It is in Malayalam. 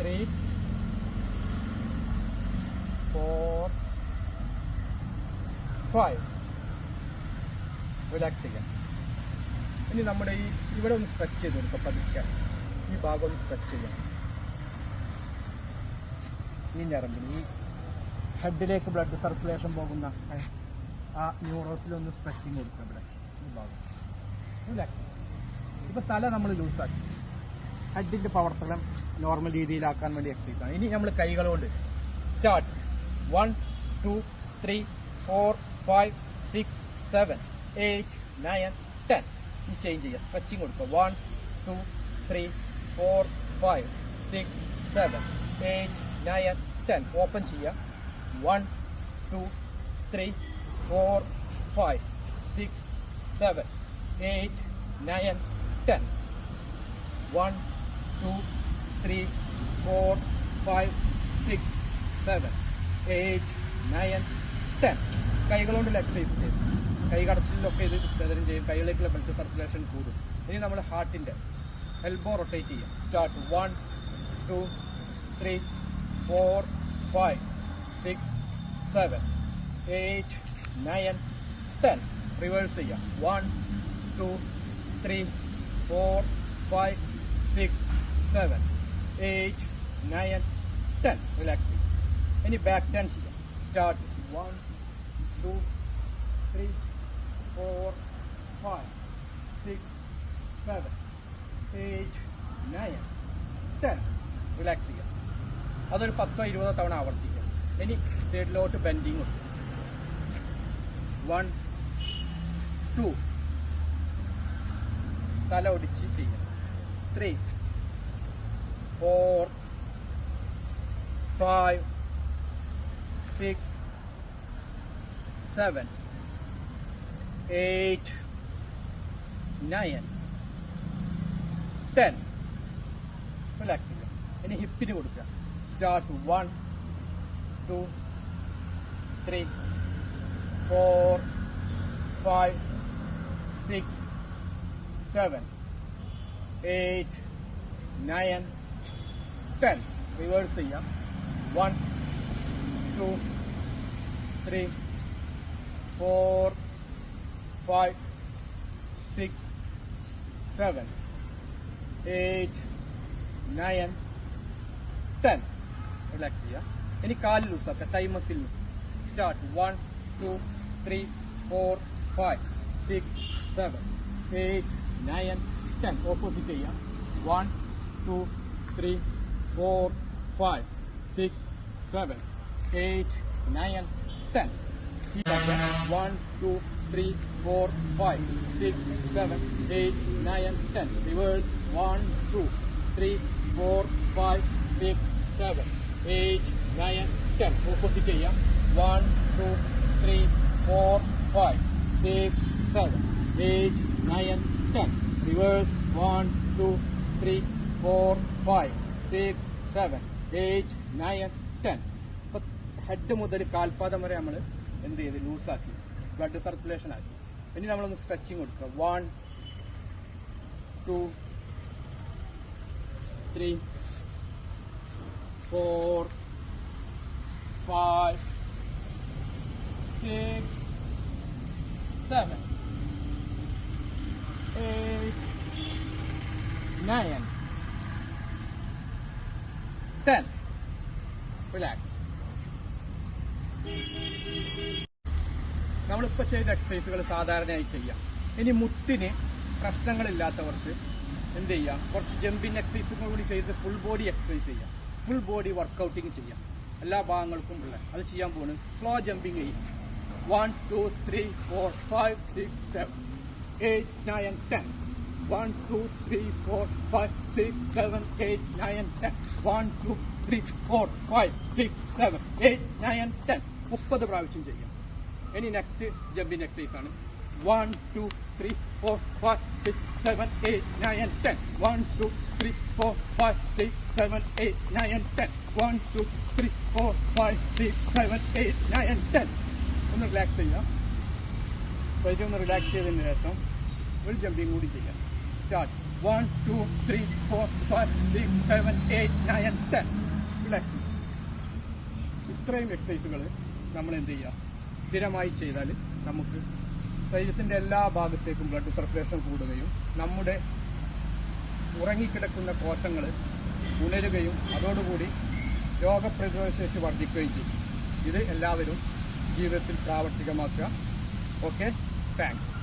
3 4 5 റിലാക്സ് ചെയ്യാം. ഇനി നമ്മുടെ ഇവിടെ ഒന്ന് സ്ട്രെച്ച് ചെയ്ത് കൊടുക്കാം. പതുക്കാൻ ഈ ഭാഗം ഒന്ന് സ്ട്രെച്ച് ചെയ്യാം. ഈ ഞരമ്പിന് ഈ ഹെഡിലേക്ക് ബ്ലഡ് സർക്കുലേഷൻ പോകുന്ന ആ ന്യൂറോസിലൊന്ന് സ്ട്രെച്ചിങ് കൊടുക്കാം. ഇവിടെ ഈ ഭാഗം റിലാക്സ്. ഇപ്പൊ തല നമ്മൾ ലൂസാക്കി ഹെഡിന്റെ പ്രവർത്തനം നോർമൽ രീതിയിലാക്കാൻ വേണ്ടി എക്സസൈസ് ആണ്. ഇനി നമ്മൾ കൈകളുകൊണ്ട് സ്റ്റാർട്ട്. 1 2 3 4 5 6 7 8 9 10. ഈ ചേഞ്ച് ചെയ്യുക. സ്ട്രെച്ചിങ് കൊടുക്കുക. 1 2 3 4 5 6 7 8 9 10. ഓപ്പൺ ചെയ്യുക. 1 2 3 4 5 6 7 8 9 10. 1 2 3 4 5 6 7 8 9 10. കൈകളുകൊണ്ടുള്ള എക്സസൈസ് ചെയ്യും. കൈ കടച്ചിലൊക്കെ ഇത് പ്രചരണം ചെയ്യും. കൈകളിലേക്കുള്ള ബ്ലഡ് സർക്കുലേഷൻ കൂടും. ഇനി നമ്മൾ ഹാർട്ടിന്റെ എൽബോ റൊട്ടേറ്റ് ചെയ്യാം. സ്റ്റാർട്ട്. 1 2 3 4 5 6 7 8 9 10. റിവേഴ്സ് ചെയ്യാം. 1 2 3 4 5 6 7 8 9 10. റിലാക്സ് ചെയ്യാം. ഇനി ബാക്ക് ടേൺ ചെയ്യാം. സ്റ്റാർട്ട്. 1 2 3 4 5 6 7 8 9 10. റിലാക്സ് ചെയ്യാം. അതൊരു 10-20 തവണ ആവർത്തിക്കാം. ഇനി സൈഡിലോട്ട് ബെൻഡിങ് ഉണ്ട്. 1 2 തല ഒടിച്ച് ചെയ്യാം. 3 4 5 6 7 8 9 10. റിലാക്സ് ചെയ്യാം. ഇനി ഹിപ്പിന് കൊടുക്കുക. സ്റ്റാർട്ട്. 1 2 3 4 5 6 7 8 9 10. റിവേഴ്സ് ചെയ്യാം. 1 2 3 4 5 6 7 8 9 10. റിലാക്സ് ചെയ്യാം. ഇനി കാല് ലൂസാക്കാം. തൈ മസിൽ ലൂസ്. സ്റ്റാർട്ട്. 1 2 3 4 5 6 7 8 9 10. ഓപ്പോസിറ്റ് ചെയ്യാം. 1 2 3 4 5 6 7 8 9 10. 1 2 3 4 5 6 7 8 9 10. Reverse. 1 2 3 4 5 6 7 8 9 10. Opposite ചെയ്യാം. 1 2 3 4 5 6 7 8 9 10. Reverse. 1 2 3 4 5 6 7 8 9 10. ഹെഡ് മുതൽ കാൽപാദം വരെ നമ്മൾ എന്ത് ചെയ്ത് ലൂസാക്കി ബ്ലഡ് സർക്കുലേഷൻ ആക്കി. ഇനി നമ്മളൊന്ന് സ്ട്രെച്ചിങ് കൊടുക്കുക. 1 2 3 4 5 6 7 8 9 10. റിലാക്സ്. നമ്മളിപ്പോ ചെയ്ത എക്സസൈസുകൾ സാധാരണയായി ചെയ്യാം. ഇനി മുട്ടിന് പ്രശ്നങ്ങളില്ലാത്തവർക്ക് എന്ത് ചെയ്യാം, കുറച്ച് ജമ്പിങ് എക്സസൈസുകൾ കൂടി ചെയ്ത് ഫുൾ ബോഡി എക്സസൈസ് ചെയ്യാം. ഫുൾ ബോഡി വർക്കൗട്ടിങ് ചെയ്യാം. എല്ലാ ഭാഗങ്ങൾക്കും ഉള്ള അത് ചെയ്യാൻ പോകുന്നത്. സ്ലോ ജമ്പിങ് ചെയ്യും. 1 2 3 4 5 6 7 8 9 10. 1 2 3 4 5 6 7 8 9 10. 1 2 3 4 5 6 7 8 9 10. 30 പ്രാവശ്യം ചെയ്യാം. ഇനി നെക്സ്റ്റ് ജമ്പിങ് എക്സസൈസ് ആണ്. 1 2 3 4 5 6 7 8 9 10. 1 2 3 4 5 6 7 8 9 10. 1 2 3 4 5 6 7 8 9 10. ഒന്ന് റിലാക്സ് ചെയ്യാം. ഒന്ന് റിലാക്സ് ചെയ്തതിന് ശേഷം ഒരു ജമ്പിങ് കൂടി ചെയ്യാം. സ്റ്റാർട്ട്. 1 2 3 4 5 6 7 8 9 10 റിലാക്സ്. ഇത്രയും എക്സസൈസുകൾ നമ്മൾ എന്ത് ചെയ്യുക, സ്ഥിരമായി ചെയ്താൽ നമുക്ക് ശരീരത്തിൻ്റെ എല്ലാ ഭാഗത്തേക്കും ബ്ലഡ് സർക്കുലേഷൻ കൂടുകയും നമ്മുടെ ഉറങ്ങിക്കിടക്കുന്ന കോശങ്ങൾ ഉണരുകയും അതോടുകൂടി രോഗപ്രതിരോധ ശേഷി വർദ്ധിക്കുകയും ചെയ്യും. ഇത് എല്ലാവരും ജീവിതത്തിൽ പ്രാവർത്തികമാക്കുക. Okay, thanks.